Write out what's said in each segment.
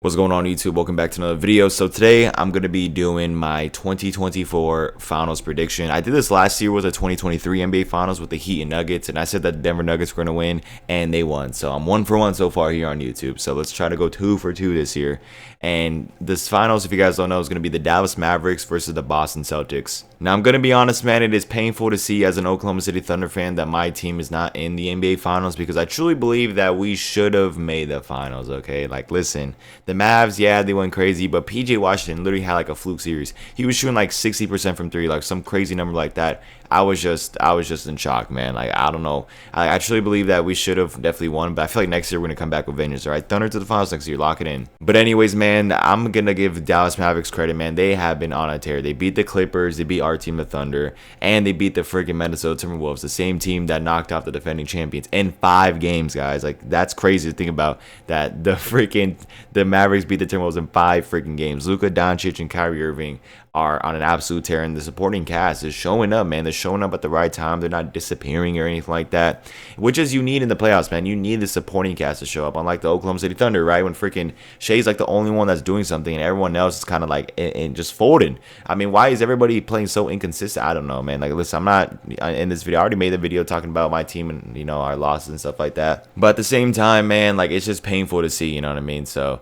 What's going on YouTube? Welcome back to another video. So today I'm going to be doing my 2024 finals prediction. I did this last year with the 2023 NBA finals with the Heat and Nuggets, and I said that the Denver Nuggets were going to win, and they won. So I'm 1 for 1 so far here on YouTube. So let's try to go 2 for 2 this year. And this finals, if you guys don't know, is going to be the Dallas Mavericks versus the Boston Celtics. Now I'm going to be honest, man, it is painful to see as an Oklahoma City Thunder fan that my team is not in the NBA finals, because I truly believe that we should have made the finals. Okay, like listen, the Mavs, yeah, they went crazy, but PJ Washington literally had like a fluke series. He was shooting like 60% from three, like some crazy number like that. I was just in shock, man. Like, I don't know. I truly believe that we should have definitely won, but I feel like next year we're gonna come back with vengeance. All right, Thunder to the finals next year, lock it in. But anyways, man, I'm gonna give Dallas Mavericks credit, man. They have been on a tear. They beat the Clippers, they beat our team, the Thunder, and they beat the freaking Minnesota Timberwolves, the same team that knocked off the defending champions in 5 games, guys. Like, that's crazy to think about, that the Mavericks beat the Timberwolves in 5 freaking games. Luka Doncic and Kyrie Irving are on an absolute tear, and the supporting cast is showing up, man. They're showing up at the right time. They're not disappearing or anything like that, which is you need in the playoffs, man. You need the supporting cast to show up, unlike the Oklahoma City Thunder, right? When freaking Shea's like the only one that's doing something and everyone else is kind of like and just folding. I mean, why is everybody playing so inconsistent? I don't know, man. Like, listen, I'm not in this video. I already made the video talking about my team and, you know, our losses and stuff like that. But at the same time, man, like, it's just painful to see, you know what I mean? So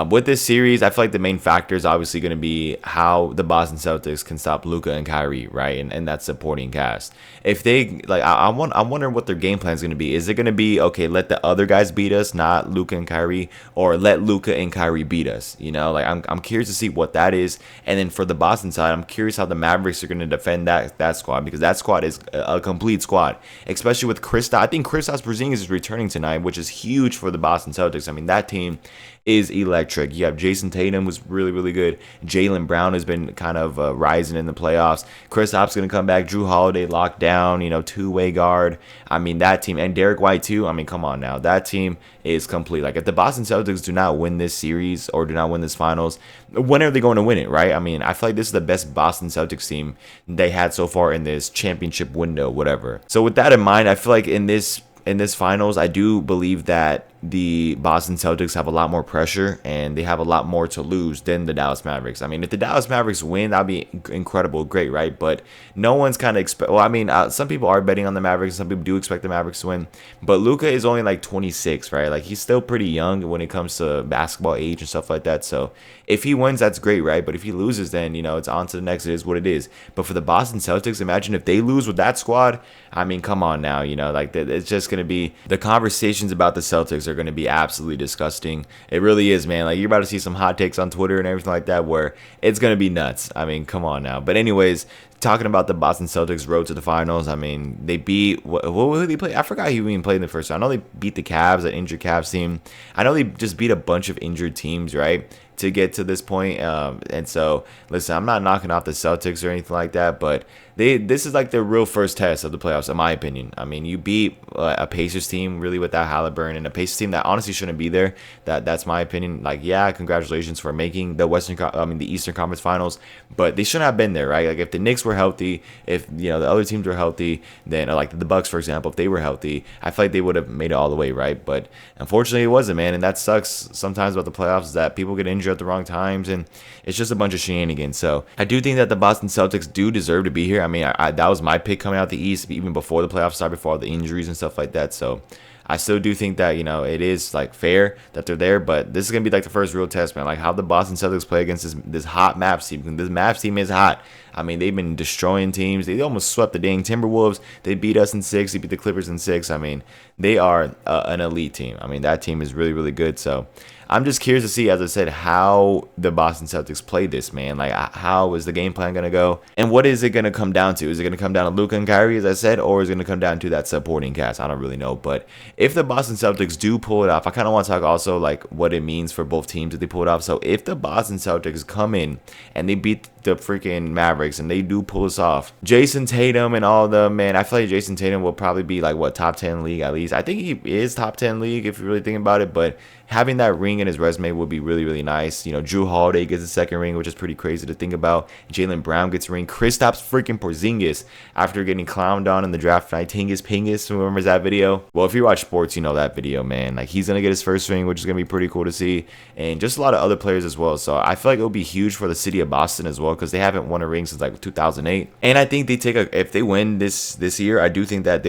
with this series, I feel like the main factor is obviously going to be how the Boston Celtics can stop Luka and Kyrie, right? And that supporting cast. If they, like, I wonder what their game plan is going to be. Is it going to be, okay, let the other guys beat us, not Luka and Kyrie, or let Luka and Kyrie beat us? You know, like, I'm curious to see what that is. And then for the Boston side, I'm curious how the Mavericks are going to defend that squad, because that squad is a complete squad, especially with Kristaps. I think Kristaps Porzingis is returning tonight, which is huge for the Boston Celtics. I mean, that team is electric. You have Jason Tatum, who's really, really good. Jaylen Brown has been kind of rising in the playoffs. Kristaps going to come back. Drew Holiday locked down, you know, two-way guard. I mean, that team, and Derek White too. I mean, come on now. That team is complete. Like, if the Boston Celtics do not win this series or do not win this finals, when are they going to win it, right? I mean, I feel like this is the best Boston Celtics team they had so far in this championship window, whatever. So with that in mind, I feel like in this finals, I do believe that the Boston Celtics have a lot more pressure and they have a lot more to lose than the Dallas Mavericks. I mean, if the Dallas Mavericks win, that'd be incredible, great, right? But no one's kind of expect. Well, I mean, some people are betting on the Mavericks. Some people do expect the Mavericks to win. But Luka is only like 26, right? Like, he's still pretty young when it comes to basketball age and stuff like that. So if he wins, that's great, right? But if he loses, then, you know, it's on to the next. It is what it is. But for the Boston Celtics, imagine if they lose with that squad. I mean, come on now, you know, like, it's just gonna be, the conversations about the Celtics are going to be absolutely disgusting. It really is, man. Like, you're about to see some hot takes on Twitter and everything like that where it's going to be nuts. I mean, come on now. But anyways, talking about the Boston Celtics road to the finals, I mean, they beat, what did they play? I forgot who even played in the first round. I know they beat the Cavs, an injured Cavs team. I know they just beat a bunch of injured teams, right, to get to this point. And so, listen, I'm not knocking off the Celtics or anything like that, but this is like the real first test of the playoffs, in my opinion. I mean, you beat a Pacers team really without Halliburton, and a Pacers team that honestly shouldn't be there. That's my opinion. Like, yeah, congratulations for making the the Eastern Conference Finals, but they shouldn't have been there, right? Like, if the Knicks were healthy, if, you know, the other teams were healthy, then like the Bucks, for example, if they were healthy, I feel like they would have made it all the way, right? But unfortunately, it wasn't, man, and that sucks sometimes about the playoffs, is that people get injured at the wrong times, and it's just a bunch of shenanigans. So I do think that the Boston Celtics do deserve to be here. I mean, that was my pick coming out the East, even before the playoffs started, before all the injuries and stuff like that. So I still do think that, you know, it is like fair that they're there, but this is gonna be like the first real test, man. Like, how the Boston Celtics play against this hot Mavs team. This Mavs team is hot. I mean, they've been destroying teams. They almost swept the dang Timberwolves. They beat us in 6. They beat the Clippers in 6. I mean, they are an elite team. I mean, that team is really, really good. So I'm just curious to see, as I said, how the Boston Celtics play this, man. Like, how is the game plan going to go? And what is it going to come down to? Is it going to come down to Luka and Kyrie, as I said, or is it going to come down to that supporting cast? I don't really know. But if the Boston Celtics do pull it off, I kind of want to talk also, like, what it means for both teams if they pull it off. So if the Boston Celtics come in and they beat the freaking Mavericks and they do pull this off, Jason Tatum and all the, man, I feel like Jason Tatum will probably be, like, what, top 10 league at least. I think he is top 10 league if you really think about it, but having that ring in his resume would be really, really nice. You know, Drew Holiday gets a second ring, which is pretty crazy to think about. Jaylen Brown gets a ring. Kristaps freaking Porzingis, after getting clowned on in the draft night, Tingus Pingus, remembers that video? Well, if you watch sports, you know that video, man. Like, he's gonna get his first ring, which is gonna be pretty cool to see, and just a lot of other players as well. So I feel like it will be huge for the city of Boston as well, because they haven't won a ring since like 2008. And I think they take if they win this year, I do think that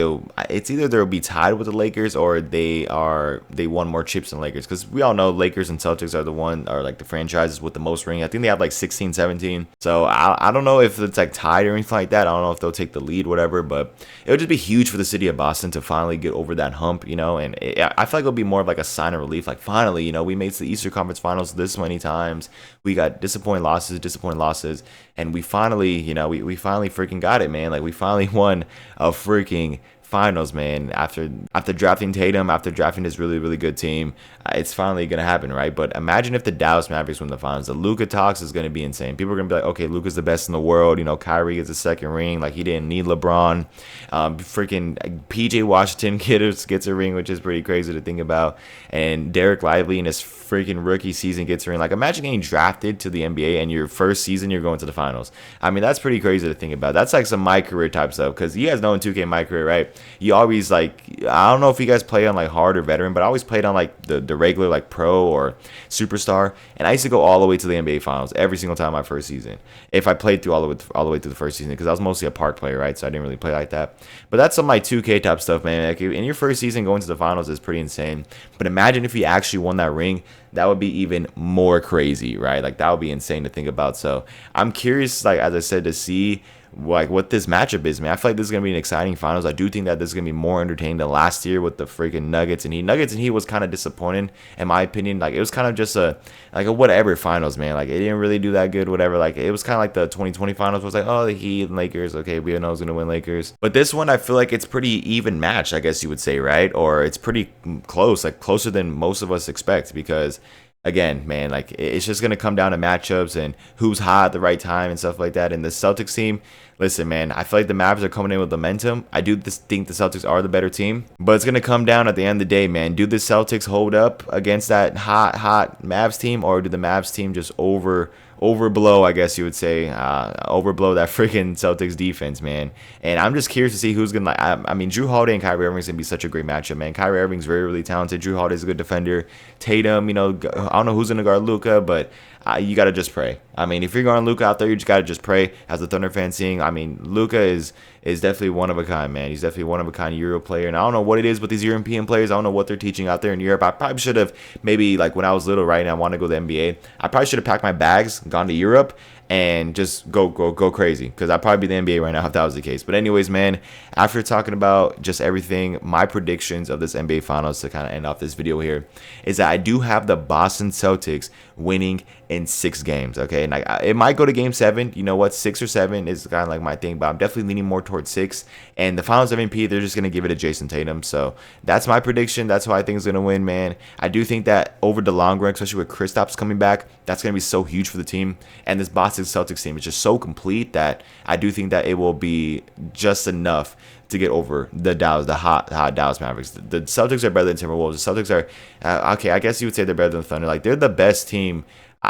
it's either they'll be tied with the Lakers, or they won more chips than Lakers, because we all know Lakers and Celtics are like the franchises with the most ring. I think they have like 16, 17. So I don't know if it's like tied or anything like that. I don't know if they'll take the lead, whatever, but it would just be huge for the city of Boston to finally get over that hump, you know. And I feel like it'll be more of like a sign of relief. Like, finally, you know, we made it to the Eastern Conference Finals this many times. We got disappointing losses, and we finally, you know, we finally freaking got it, man. Like, we finally won a freaking finals, man. After drafting Tatum, after drafting this really, really good team, it's finally gonna happen, right? But imagine if the Dallas Mavericks win the finals. The Luka talks is gonna be insane. People are gonna be like, okay, Luka's the best in the world. You know, Kyrie gets a second ring, like he didn't need LeBron. Freaking PJ Washington gets a ring, which is pretty crazy to think about. And Derek Lively in his freaking rookie season gets a ring. Like, imagine getting drafted to the NBA and your first season you're going to the finals. I mean, that's pretty crazy to think about. That's like some my career type stuff, because you guys know in 2K my career, right? You always, like, I don't know if you guys play on like hard or veteran, but I always played on like the regular, like pro or superstar, and I used to go all the way to the NBA finals every single time my first season, if I played through all the way through the first season, because I was mostly a park player, right? So I didn't really play like that. But that's some of my 2K type stuff, man. Like, in your first season going to the finals is pretty insane. But imagine if you actually won that ring. That would be even more crazy, right? Like, that would be insane to think about. So I'm curious, like, as I said, to see like what this matchup is, man. I feel like this is gonna be an exciting finals. I do think that this is gonna be more entertaining than last year with the freaking Nuggets and Heat was kind of disappointing in my opinion. Like, it was kind of just a whatever finals, man. Like, it didn't really do that good, whatever. Like, it was kind of like the 2020 finals was like, oh, the Heat and Lakers, okay, we know who's gonna win, Lakers. But this one, I feel like it's pretty even match, I guess you would say, right? Or it's pretty close, like closer than most of us expect, because again, man, like, it's just gonna come down to matchups and who's hot at the right time and stuff like that. And the Celtics team, listen, man, I feel like the Mavs are coming in with momentum. I do think the Celtics are the better team, but it's gonna come down at the end of the day, man. Do the Celtics hold up against that hot Mavs team, or do the Mavs team just overblow, I guess you would say, overblow that freaking Celtics defense, man? And I'm just curious to see who's gonna, I mean, Drew Holiday and Kyrie Irving's gonna be such a great matchup, man. Kyrie Irving's very, really talented. Drew Holiday's a good defender. Tatum, you know, I don't know who's gonna guard Luka, but you gotta just pray. I mean, if you're going Luka out there, you just gotta just pray. As a Thunder fan seeing, I mean, Luka is definitely one of a kind, man. He's definitely one of a kind Euro player, and I don't know what it is with these European players. I don't know what they're teaching out there in Europe. I probably should have, maybe like when I was little, right, and I want to go to the NBA, I probably should have packed my bags, gone to Europe, and just go crazy, because I'd probably be the NBA right now if that was the case. But anyways, man, after talking about just everything, my predictions of this NBA Finals, to kind of end off this video here, is that I do have the Boston Celtics winning in 6 games, okay? And it might go to game 7. You know what? 6 or 7 is kind of like my thing, but I'm definitely leaning more towards 6. And the Finals MVP, they're just going to give it to Jason Tatum. So that's my prediction. That's who I think is going to win, man. I do think that over the long run, especially with Kristaps coming back, that's going to be so huge for the team. And this Boston Celtics team is just so complete that I do think that it will be just enough to get over the hot Dallas Mavericks. The Celtics are better than Timberwolves. The Celtics are, okay, I guess you would say they're better than the Thunder. Like, they're the best team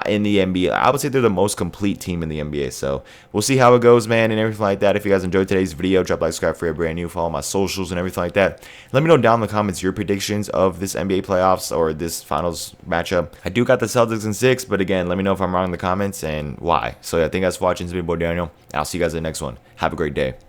in the NBA. I would say they're the most complete team in the NBA. So we'll see how it goes, man, and everything like that. If you guys enjoyed today's video, drop a like, subscribe for a brand new, follow my socials and everything like that. Let me know down in the comments your predictions of this NBA playoffs or this finals matchup. I do got the Celtics in 6, but again, let me know if I'm wrong in the comments and why. So yeah, thank you guys for watching. This is your boy Daniel. I'll see you guys in the next one. Have a great day.